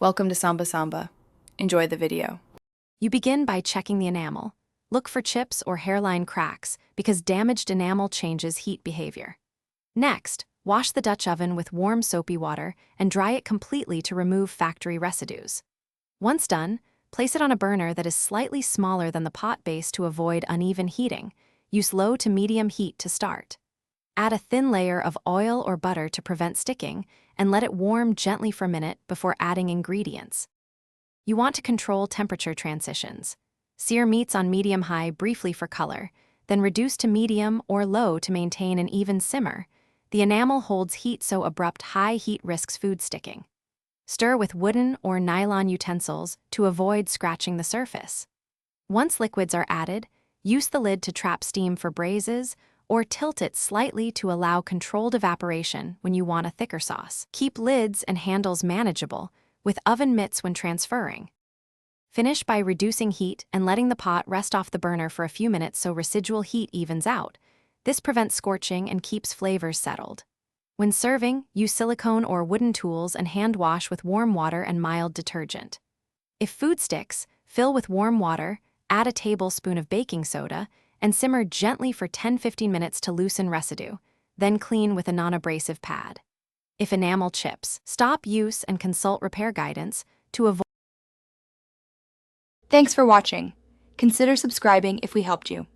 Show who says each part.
Speaker 1: Welcome to Samba Samba. Enjoy the video.
Speaker 2: You begin by checking the enamel. Look for chips or hairline cracks because damaged enamel changes heat behavior. Next, wash the Dutch oven with warm soapy water and dry it completely to remove factory residues. Once done, place it on a burner that is slightly smaller than the pot base to avoid uneven heating. Use low to medium heat to start. Add a thin layer of oil or butter to prevent sticking and let it warm gently for a minute before adding ingredients. You want to control temperature transitions. Sear meats on medium-high briefly for color, then reduce to medium or low to maintain an even simmer. The enamel holds heat, so abrupt high heat risks food sticking. Stir with wooden or nylon utensils to avoid scratching the surface. Once liquids are added, use the lid to trap steam for braises or tilt it slightly to allow controlled evaporation when you want a thicker sauce. Keep lids and handles manageable, with oven mitts when transferring. Finish by reducing heat and letting the pot rest off the burner for a few minutes so residual heat evens out. This prevents scorching and keeps flavors settled. When serving, use silicone or wooden tools and hand wash with warm water and mild detergent. If food sticks, fill with warm water, add a tablespoon of baking soda, and simmer gently for 10–15 minutes to loosen residue, then clean with a non-abrasive pad. If enamel chips, stop use and consult repair guidance to avoid.
Speaker 1: Thanks for watching. Consider subscribing if we helped you.